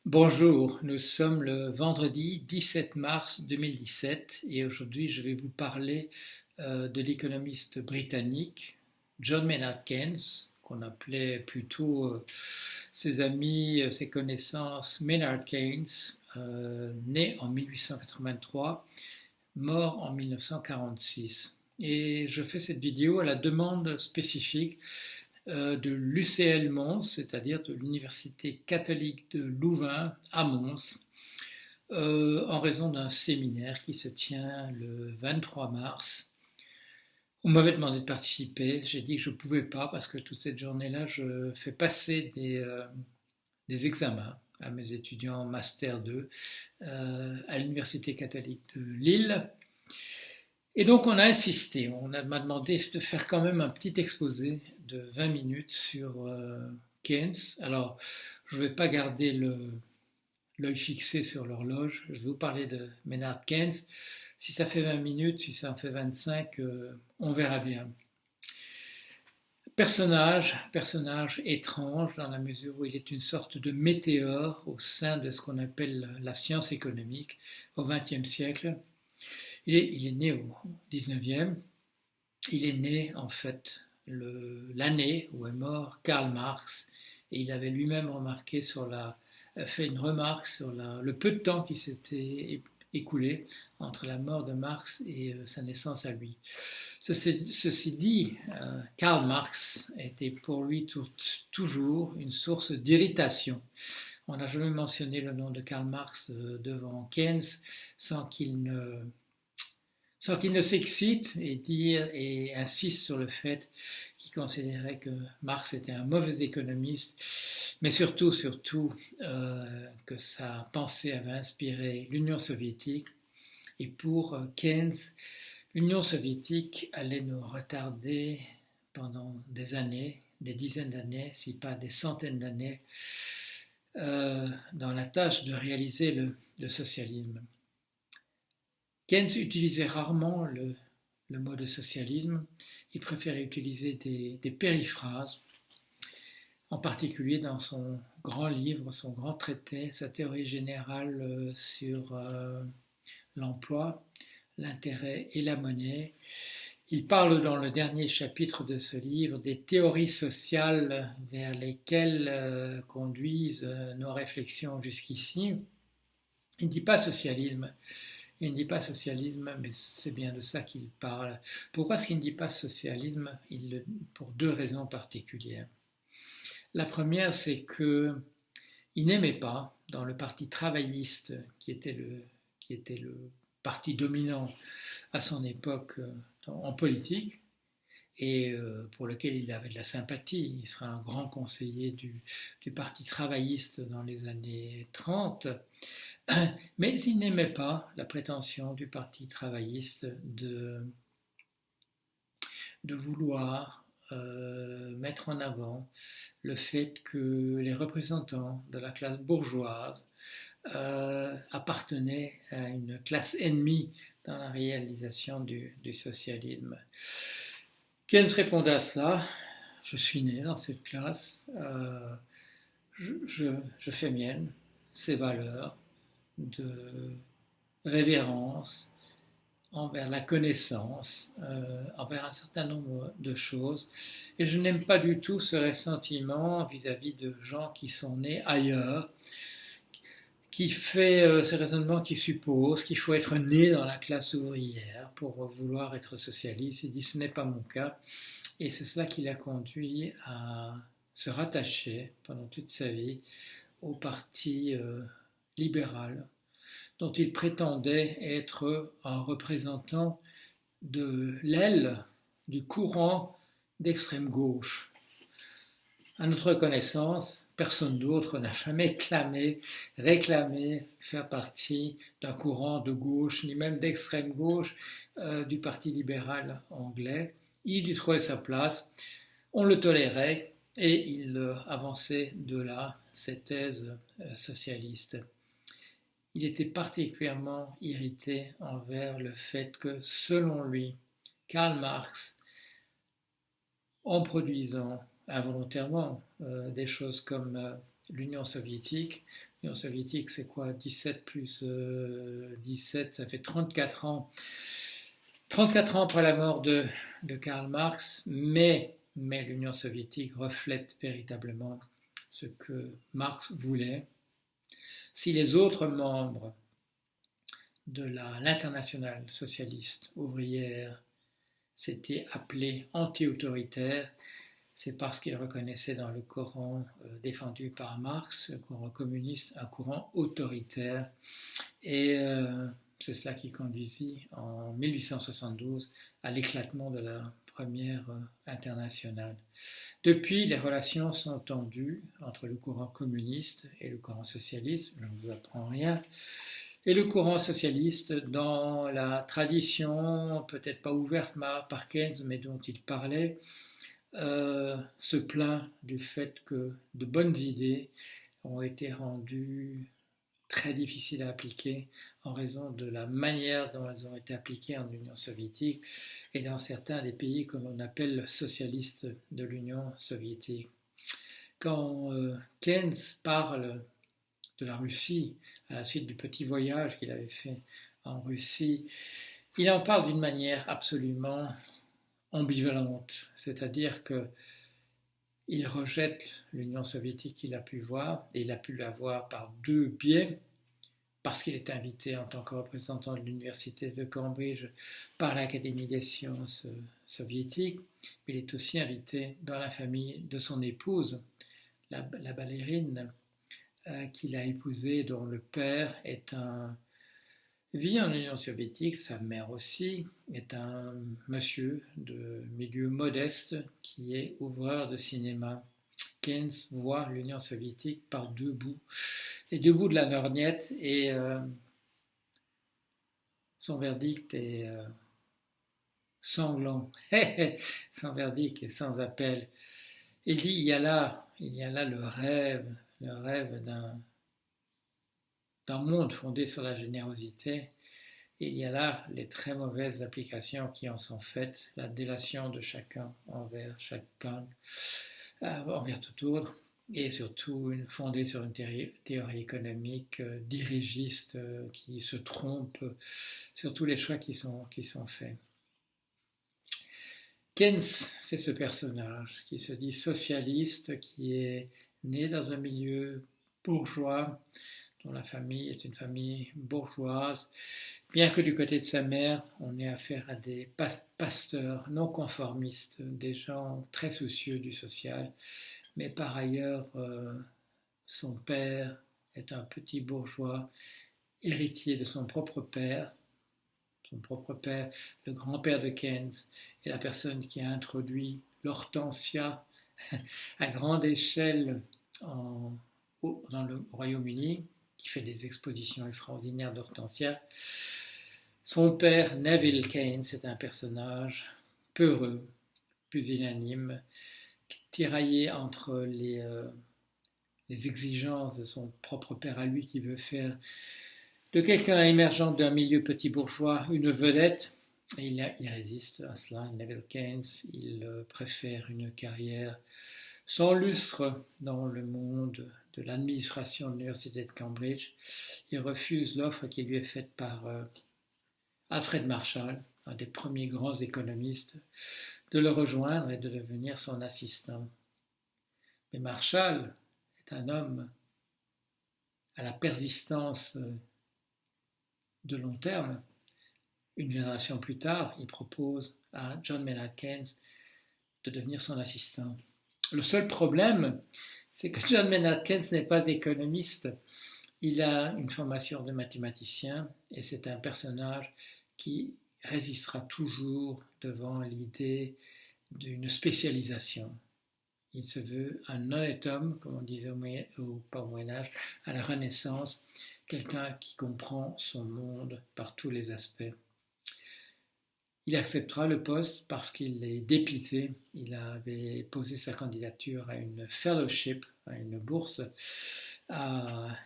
Bonjour, nous sommes le vendredi 17 mars 2017 et aujourd'hui je vais vous parler de l'économiste britannique John Maynard Keynes, qu'on appelait plutôt ses amis, ses connaissances Maynard Keynes, né en 1883, mort en 1946. Et je fais cette vidéo à la demande spécifique de l'UCL Mons, c'est-à-dire de l'Université catholique de Louvain à Mons, en raison d'un séminaire qui se tient le 23 mars. On m'avait demandé de participer, j'ai dit que je ne pouvais pas parce que toute cette journée-là, je fais passer des examens à mes étudiants en Master 2 à l'Université catholique de Lille. Et donc on a insisté, m'a demandé de faire quand même un petit exposé de 20 minutes sur Keynes. Alors je ne vais pas garder l'œil fixé sur l'horloge, je vais vous parler de Maynard Keynes. Si ça fait 20 minutes, si ça en fait 25, on verra bien. Personnage étrange dans la mesure où il est une sorte de météore au sein de ce qu'on appelle la science économique au XXe siècle. Il est né au 19e. Il est né en fait l'année où est mort Karl Marx, et il avait lui-même fait une remarque sur le peu de temps qui s'était écoulé entre la mort de Marx et sa naissance à lui. Ceci dit, Karl Marx était pour lui toujours une source d'irritation. On n'a jamais mentionné le nom de Karl Marx devant Keynes sans qu'il ne s'excite et insiste sur le fait qu'il considérait que Marx était un mauvais économiste, mais surtout que sa pensée avait inspiré l'Union soviétique. Et pour Keynes, l'Union soviétique allait nous retarder pendant des années, des dizaines d'années, si pas des centaines d'années, dans la tâche de réaliser le socialisme. Keynes utilisait rarement le mot de socialisme, il préférait utiliser des périphrases, en particulier dans son grand livre, son grand traité, sa théorie générale sur l'emploi, l'intérêt et la monnaie. Il parle dans le dernier chapitre de ce livre des théories sociales vers lesquelles conduisent nos réflexions jusqu'ici. Il ne dit pas socialisme. Il ne dit pas socialisme, mais c'est bien de ça qu'il parle. Pourquoi est-ce qu'il ne dit pas socialisme? Pour deux raisons particulières. La première, c'est qu'il n'aimait pas, dans le parti travailliste, qui était le parti dominant à son époque en politique, et pour lequel il avait de la sympathie. Il sera un grand conseiller du parti travailliste dans les années 30. Mais il n'aimait pas la prétention du parti travailliste de vouloir mettre en avant le fait que les représentants de la classe bourgeoise appartenaient à une classe ennemie dans la réalisation du socialisme. Keynes répondait à cela: je suis né dans cette classe, je fais mienne ces valeurs de révérence envers la connaissance, envers un certain nombre de choses. Et je n'aime pas du tout ce ressentiment vis-à-vis de gens qui sont nés ailleurs, qui fait ce raisonnement qui suppose qu'il faut être né dans la classe ouvrière pour vouloir être socialiste. Il dit: ce n'est pas mon cas. Et c'est cela qui l'a conduit à se rattacher pendant toute sa vie au parti libéral, dont il prétendait être un représentant de l'aile du courant d'extrême gauche. À notre connaissance, personne d'autre n'a jamais réclamé faire partie d'un courant de gauche, ni même d'extrême gauche du Parti libéral anglais. Il y trouvait sa place, on le tolérait, et il avançait de là ses thèses socialistes. Il était particulièrement irrité envers le fait que, selon lui, Karl Marx, en produisant involontairement des choses comme l'Union soviétique. L'Union soviétique, c'est quoi? 17 plus 17, ça fait 34 ans. 34 ans après la mort de Karl Marx, mais l'Union soviétique reflète véritablement ce que Marx voulait. Si les autres membres de l'internationale socialiste ouvrière s'étaient appelés anti-autoritaires, c'est parce qu'ils reconnaissaient dans le courant défendu par Marx, le courant communiste, un courant autoritaire. Et c'est cela qui conduisit en 1872 à l'éclatement de la première internationale. Depuis, les relations sont tendues entre le courant communiste et le courant socialiste, je ne vous apprends rien, et le courant socialiste dans la tradition, peut-être pas ouverte par Keynes, mais dont il parlait, se plaint du fait que de bonnes idées ont été rendues très difficiles à appliquer en raison de la manière dont elles ont été appliquées en Union soviétique et dans certains des pays que l'on appelle socialistes de l'Union soviétique. Quand Keynes parle de la Russie, à la suite du petit voyage qu'il avait fait en Russie, il en parle d'une manière absolument ambivalente, c'est-à-dire qu'il rejette l'Union soviétique qu'il a pu voir, et il a pu la voir par deux biais, parce qu'il est invité en tant que représentant de l'université de Cambridge par l'Académie des sciences soviétique, mais il est aussi invité dans la famille de son épouse, la ballerine qu'il a épousée, dont le père vit en Union soviétique, sa mère aussi, est un monsieur de milieu modeste qui est ouvreur de cinéma. Keynes voit l'Union soviétique par deux bouts, les deux bouts de la lorgnette, et son verdict est sanglant. Son verdict est sans appel. Il dit, il y a là le rêve d'un monde fondé sur la générosité. Et il y a là les très mauvaises applications qui en sont faites, la délation de chacun envers tout autre, et surtout fondée sur une théorie économique dirigiste qui se trompe sur tous les choix qui sont faits. Keynes, c'est ce personnage qui se dit socialiste, qui est né dans un milieu bourgeois, dont la famille est une famille bourgeoise, bien que du côté de sa mère, on ait affaire à des pasteurs non conformistes, des gens très soucieux du social, mais par ailleurs, son père est un petit bourgeois, héritier de son propre père, le grand-père de Keynes, est la personne qui a introduit l'hortensia à grande échelle dans le Royaume-Uni, qui fait des expositions extraordinaires d'hortensia. Son père, Neville Keynes, est un personnage peureux, pusillanime, tiraillé entre les exigences de son propre père à lui, qui veut faire de quelqu'un émergeant d'un milieu petit bourgeois une vedette. Et il résiste à cela, Neville Keynes. Il préfère une carrière sans lustre dans le monde de l'administration de l'université de Cambridge. Il refuse l'offre qui lui est faite par Alfred Marshall, un des premiers grands économistes, de le rejoindre et de devenir son assistant. Mais Marshall est un homme à la persistance de long terme. Une génération plus tard, il propose à John Maynard Keynes de devenir son assistant. Le seul problème, c'est que John Maynard Keynes n'est pas économiste. Il a une formation de mathématicien et c'est un personnage qui résistera toujours devant l'idée d'une spécialisation. Il se veut un honnête homme, comme on disait pas au Moyen-Âge, à la Renaissance, quelqu'un qui comprend son monde par tous les aspects. Il acceptera le poste parce qu'il est dépité. Il avait posé sa candidature à une fellowship, à une bourse à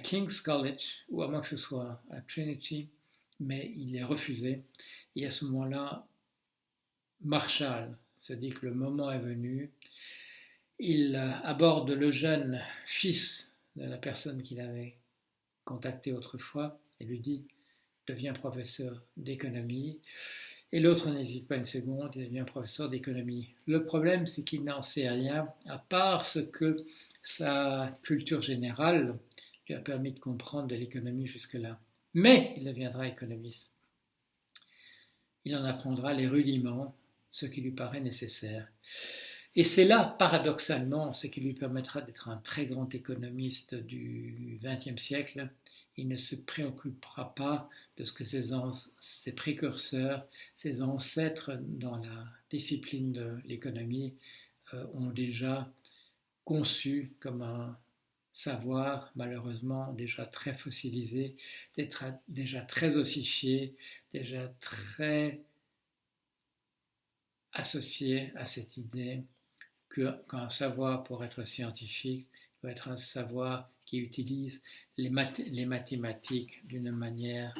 King's College, ou à moins que ce soit à Trinity, mais il est refusé. Et à ce moment-là, Marshall se dit que le moment est venu. Il aborde le jeune fils de la personne qu'il avait contacté autrefois et lui dit deviens professeur d'économie. Et l'autre n'hésite pas une seconde, il devient professeur d'économie. Le problème, c'est qu'il n'en sait rien, à part ce que sa culture générale lui a permis de comprendre de l'économie jusque-là. Mais il deviendra économiste. Il en apprendra les rudiments, ce qui lui paraît nécessaire. Et c'est là, paradoxalement, ce qui lui permettra d'être un très grand économiste du XXe siècle. Il ne se préoccupera pas de ce que ses précurseurs, ses ancêtres dans la discipline de l'économie ont déjà conçu comme un savoir, malheureusement déjà très fossilisé, déjà très ossifié, déjà très associé à cette idée qu'un savoir, pour être scientifique, doit être un savoir qui utilise les mathématiques d'une manière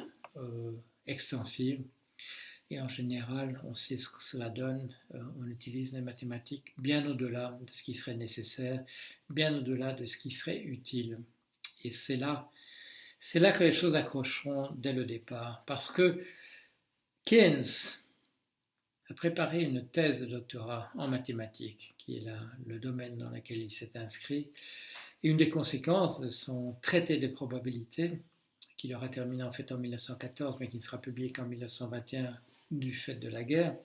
extensive. Et en général, on sait ce que cela donne. On utilise les mathématiques bien au-delà de ce qui serait nécessaire, bien au-delà de ce qui serait utile. Et c'est là que les choses accrocheront dès le départ. Parce que Keynes a préparé une thèse de doctorat en mathématiques, qui est le domaine dans lequel il s'est inscrit. Et une des conséquences de son traité de probabilité, qu'il aura terminé en fait en 1914, mais qui ne sera publié qu'en 1921 du fait de la guerre.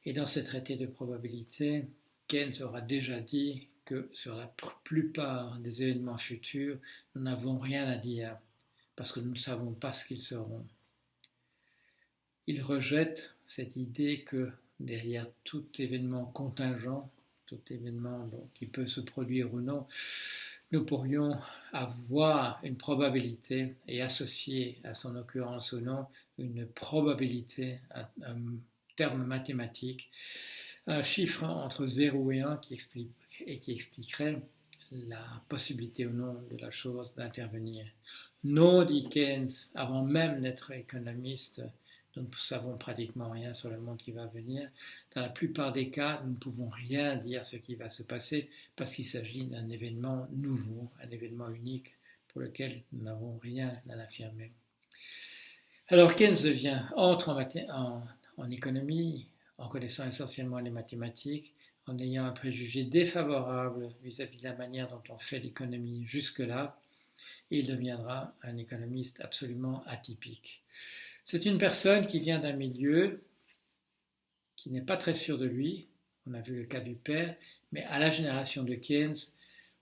Et dans ce traité de probabilité, Keynes aura déjà dit que sur la plupart des événements futurs, nous n'avons rien à dire, parce que nous ne savons pas ce qu'ils seront. Il rejette cette idée que derrière tout événement contingent, tout événement qui peut se produire ou non, nous pourrions avoir une probabilité et associer à son occurrence ou non une probabilité, un terme mathématique, un chiffre entre 0 et 1 qui expliquerait la possibilité ou non de la chose d'intervenir. Non, dit Keynes, avant même d'être économiste, nous ne savons pratiquement rien sur le monde qui va venir. Dans la plupart des cas, nous ne pouvons rien dire ce qui va se passer parce qu'il s'agit d'un événement nouveau, un événement unique pour lequel nous n'avons rien à affirmer. Alors Keynes entre en économie en connaissant essentiellement les mathématiques, en ayant un préjugé défavorable vis-à-vis de la manière dont on fait l'économie jusque-là, et il deviendra un économiste absolument atypique. C'est une personne qui vient d'un milieu qui n'est pas très sûr de lui, on a vu le cas du père, mais à la génération de Keynes,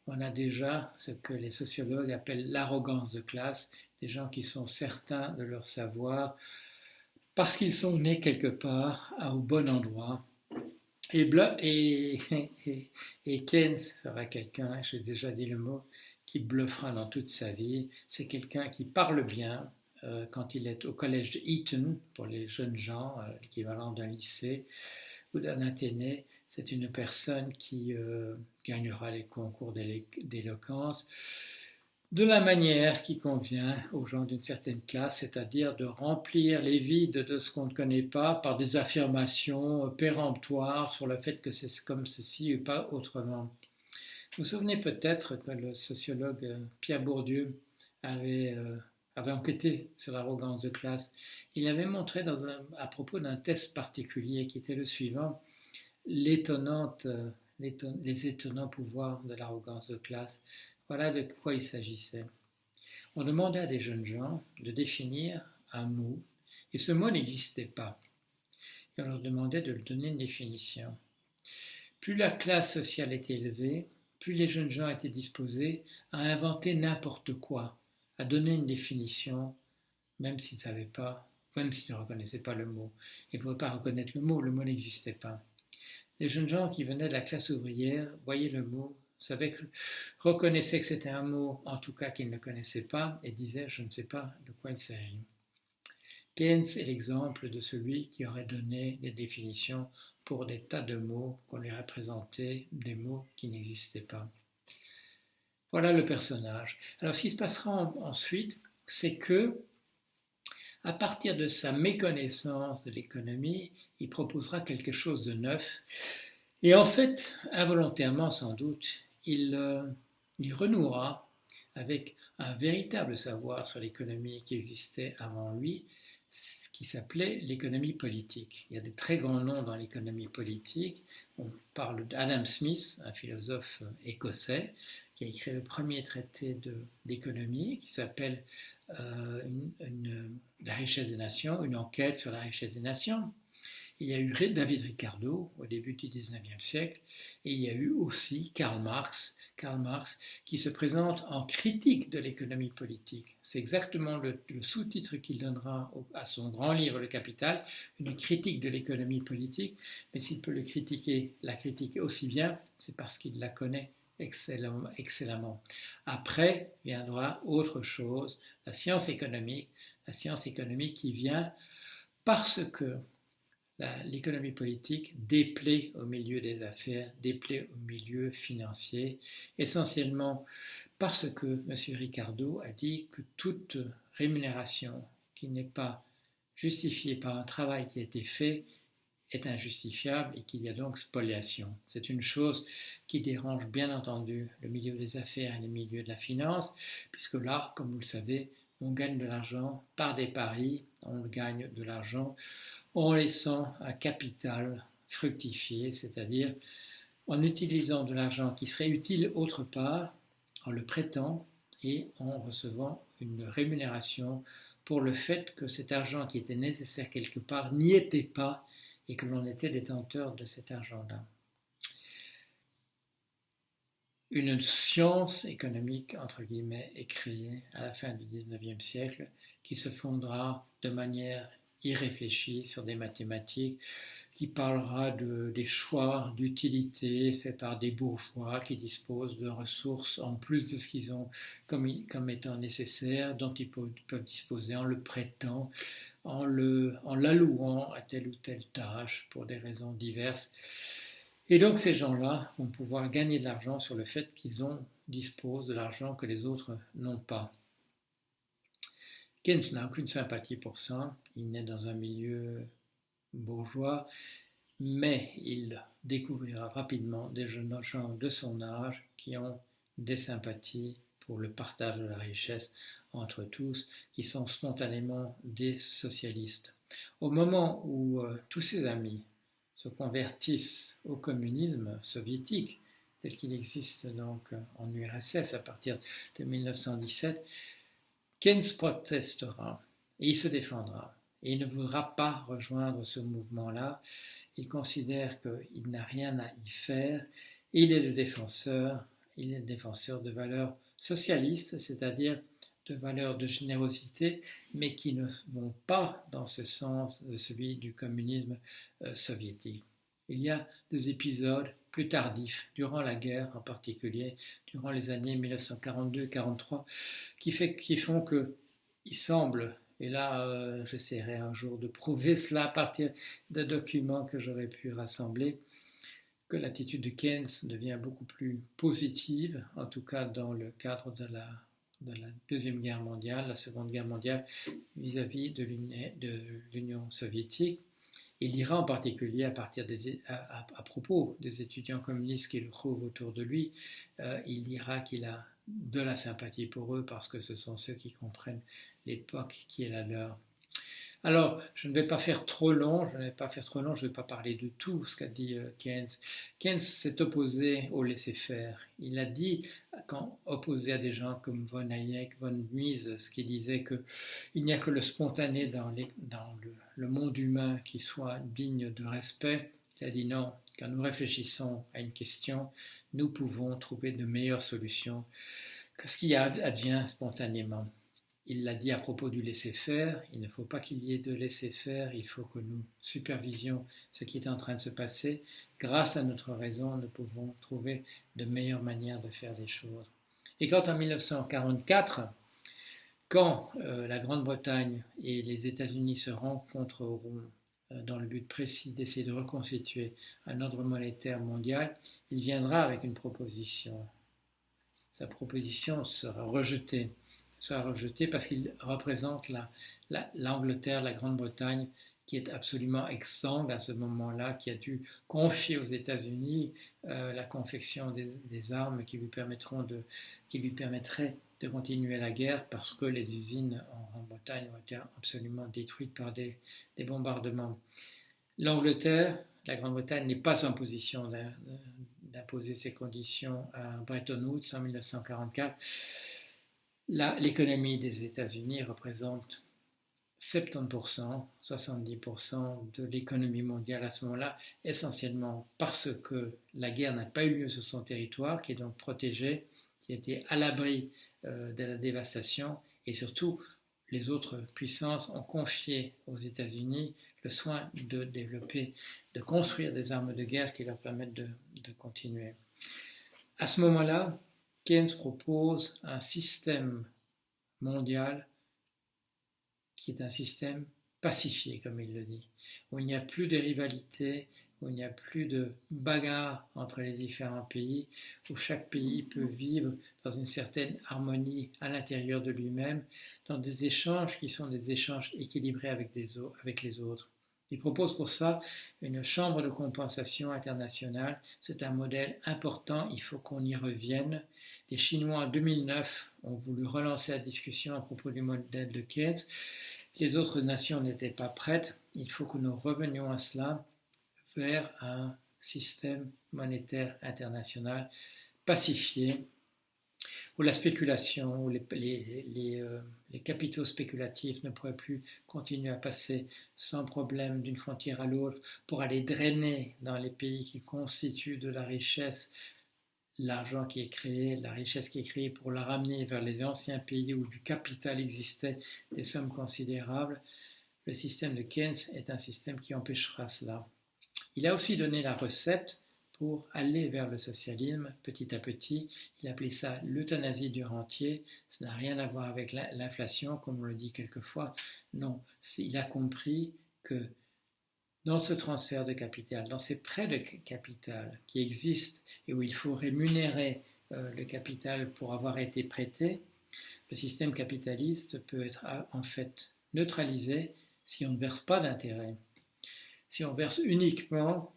on a déjà ce que les sociologues appellent l'arrogance de classe, des gens qui sont certains de leur savoir parce qu'ils sont nés quelque part au bon endroit. Et Keynes sera quelqu'un, j'ai déjà dit le mot, qui bluffera dans toute sa vie. C'est quelqu'un qui parle bien, quand il est au collège de Eton, pour les jeunes gens, l'équivalent d'un lycée ou d'un Athénée, c'est une personne qui gagnera les concours d'éloquence de la manière qui convient aux gens d'une certaine classe, c'est-à-dire de remplir les vides de ce qu'on ne connaît pas par des affirmations péremptoires sur le fait que c'est comme ceci et pas autrement. Vous vous souvenez peut-être que le sociologue Pierre Bourdieu avait enquêté sur l'arrogance de classe. Il avait montré à propos d'un test particulier qui était le suivant, les étonnants pouvoirs de l'arrogance de classe. Voilà de quoi il s'agissait. On demandait à des jeunes gens de définir un mot, et ce mot n'existait pas. Et on leur demandait de lui donner une définition. Plus la classe sociale était élevée, plus les jeunes gens étaient disposés à inventer n'importe quoi, à donner une définition, même s'ils ne savaient pas, même s'ils ne reconnaissaient pas le mot. Ils ne pouvaient pas reconnaître le mot n'existait pas. Les jeunes gens qui venaient de la classe ouvrière voyaient le mot, reconnaissaient que c'était un mot, en tout cas qu'ils ne connaissaient pas, et disaient « je ne sais pas de quoi il s'agit ». Keynes est l'exemple de celui qui aurait donné des définitions pour des tas de mots qu'on lui aurait présentés, des mots qui n'existaient pas. Voilà le personnage. Alors ce qui se passera ensuite, c'est que, à partir de sa méconnaissance de l'économie, il proposera quelque chose de neuf Et en fait, involontairement sans doute, il renouera avec un véritable savoir sur l'économie qui existait avant lui, qui s'appelait l'économie politique. Il y a des très grands noms dans l'économie politique. On parle d'Adam Smith, un philosophe écossais, qui a écrit le premier traité d'économie qui s'appelle La richesse des nations, une enquête sur la richesse des nations. Il y a eu David Ricardo au début du XIXe siècle et il y a eu aussi Karl Marx qui se présente en critique de l'économie politique. C'est exactement le sous-titre qu'il donnera à son grand livre Le Capital, une critique de l'économie politique, mais s'il peut la critiquer aussi bien, c'est parce qu'il la connaît excellemment. Après viendra autre chose, la science économique qui vient parce que l'économie politique déplaît au milieu des affaires, déplaît au milieu financier, essentiellement parce que M. Ricardo a dit que toute rémunération qui n'est pas justifiée par un travail qui a été fait est injustifiable et qu'il y a donc spoliation. C'est une chose qui dérange bien entendu le milieu des affaires et le milieu de la finance, puisque là, comme vous le savez, on gagne de l'argent par des paris, on gagne de l'argent en laissant un capital fructifier, c'est-à-dire en utilisant de l'argent qui serait utile autre part, en le prêtant et en recevant une rémunération pour le fait que cet argent qui était nécessaire quelque part n'y était pas et que l'on était détenteur de cet argent-là. Une science économique, entre guillemets, est créée à la fin du XIXe siècle qui se fondera de manière irréfléchie sur des mathématiques, qui parlera des choix d'utilité faits par des bourgeois qui disposent de ressources en plus de ce qu'ils ont comme étant nécessaire, dont ils peuvent disposer en le prêtant, en l'allouant à telle ou telle tâche pour des raisons diverses. Et donc ces gens-là vont pouvoir gagner de l'argent sur le fait qu'ils disposent de l'argent que les autres n'ont pas. Keynes n'a aucune sympathie pour ça, il naît dans un milieu bourgeois, mais il découvrira rapidement des jeunes gens de son âge qui ont des sympathies pour le partage de la richesse entre tous, qui sont spontanément des socialistes. Au moment où tous ses amis se convertissent au communisme soviétique, tel qu'il existe donc en URSS à partir de 1917, Keynes protestera et il se défendra. Et il ne voudra pas rejoindre ce mouvement-là. Il considère qu'il n'a rien à y faire. Il est le défenseur de valeurs socialistes, c'est-à-dire de valeurs de générosité, mais qui ne vont pas dans ce sens de celui du communisme soviétique. Il y a des épisodes plus tardifs, durant la guerre en particulier, durant les années 1942-43, qui font qu'il semble, et là j'essaierai un jour de prouver cela à partir de documents que j'aurais pu rassembler, que l'attitude de Keynes devient beaucoup plus positive, en tout cas dans le cadre de la Deuxième Guerre mondiale, la Seconde Guerre mondiale, vis-à-vis de l'Union soviétique. Il dira en particulier à propos des étudiants communistes qu'il trouve autour de lui, il dira qu'il a de la sympathie pour eux parce que ce sont ceux qui comprennent l'époque qui est la leur. Alors, je ne vais pas faire trop long, je ne vais pas parler de tout ce qu'a dit Keynes. Keynes s'est opposé au laisser-faire. Il a dit, quand opposé à des gens comme von Hayek, von Mises, qui disaient qu'il n'y a que le spontané dans le monde humain qui soit digne de respect, il a dit non, quand nous réfléchissons à une question, nous pouvons trouver de meilleures solutions que ce qui advient spontanément. Il l'a dit à propos du laisser-faire, il ne faut pas qu'il y ait de laisser-faire, il faut que nous supervisions ce qui est en train de se passer. Grâce à notre raison, nous pouvons trouver de meilleures manières de faire les choses. Et quand en 1944, quand la Grande-Bretagne et les États-Unis se rencontreront dans le but précis d'essayer de reconstituer un ordre monétaire mondial, il viendra avec une proposition. Sa proposition sera rejetée parce qu'il représente l'Angleterre, la Grande-Bretagne, qui est absolument exsangue à ce moment-là, qui a dû confier aux États-Unis la confection des armes qui lui permettraient de continuer la guerre parce que les usines en Bretagne ont été absolument détruites par des bombardements. L'Angleterre, la Grande-Bretagne n'est pas en position d'imposer ces conditions à Bretton Woods en 1944. L'économie des États-Unis représente 70%, 70% de l'économie mondiale à ce moment-là, essentiellement parce que la guerre n'a pas eu lieu sur son territoire, qui est donc protégé, qui était à l'abri de la dévastation, et surtout les autres puissances ont confié aux États-Unis le soin de développer, de construire des armes de guerre qui leur permettent de continuer. À ce moment-là, Keynes propose un système mondial qui est un système pacifié, comme il le dit, où il n'y a plus de rivalité, où il n'y a plus de bagarre entre les différents pays, où chaque pays peut vivre dans une certaine harmonie à l'intérieur de lui-même, dans des échanges qui sont des échanges équilibrés avec les autres. Il propose pour ça une chambre de compensation internationale. C'est un modèle important, il faut qu'on y revienne. Les Chinois en 2009 ont voulu relancer la discussion à propos du modèle de Keynes. Les autres nations n'étaient pas prêtes. Il faut que nous revenions à cela vers un système monétaire international pacifié, où la spéculation, où les capitaux spéculatifs ne pourraient plus continuer à passer sans problème d'une frontière à l'autre pour aller drainer dans les pays qui constituent de la richesse l'argent qui est créé, la richesse qui est créée pour la ramener vers les anciens pays où du capital existait des sommes considérables. Le système de Keynes est un système qui empêchera cela. Il a aussi donné la recette pour aller vers le socialisme petit à petit. Il appelait ça l'euthanasie du rentier. Ça n'a rien à voir avec l'inflation, comme on le dit quelquefois. Non, il a compris que dans ce transfert de capital, dans ces prêts de capital qui existent et où il faut rémunérer le capital pour avoir été prêté, le système capitaliste peut être en fait neutralisé si on ne verse pas d'intérêt. Si on verse uniquement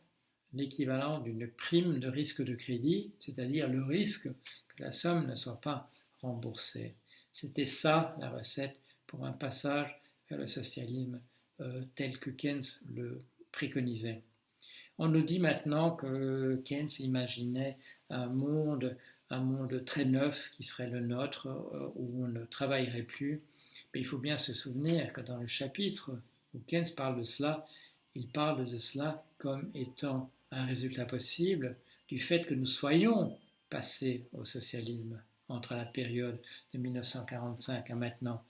l'équivalent d'une prime de risque de crédit, c'est-à-dire le risque que la somme ne soit pas remboursée. C'était ça la recette pour un passage vers le socialisme tel que Keynes le préconisait. On nous dit maintenant que Keynes imaginait un monde très neuf qui serait le nôtre, où on ne travaillerait plus. Mais il faut bien se souvenir que dans le chapitre où Keynes parle de cela, il parle de cela comme étant un résultat possible du fait que nous soyons passés au socialisme entre la période de 1945 à maintenant.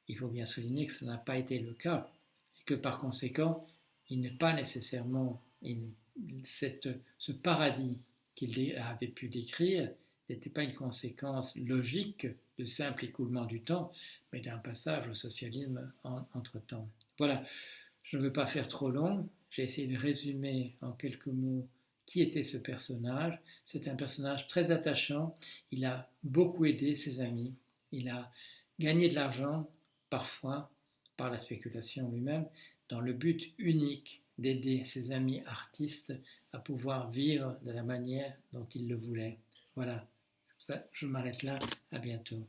Il faut bien souligner que ça n'a pas été le cas et que par conséquent, il n'est pas nécessairement ce paradis qu'il avait pu décrire n'était pas une conséquence logique de simple écoulement du temps, mais d'un passage au socialisme entre-temps. Voilà, je ne veux pas faire trop long, j'ai essayé de résumer en quelques mots qui était ce personnage. C'est un personnage très attachant, il a beaucoup aidé ses amis, il a gagné de l'argent, parfois, par la spéculation lui-même, dans le but unique d'aider ses amis artistes à pouvoir vivre de la manière dont ils le voulaient. Voilà, je m'arrête là, à bientôt.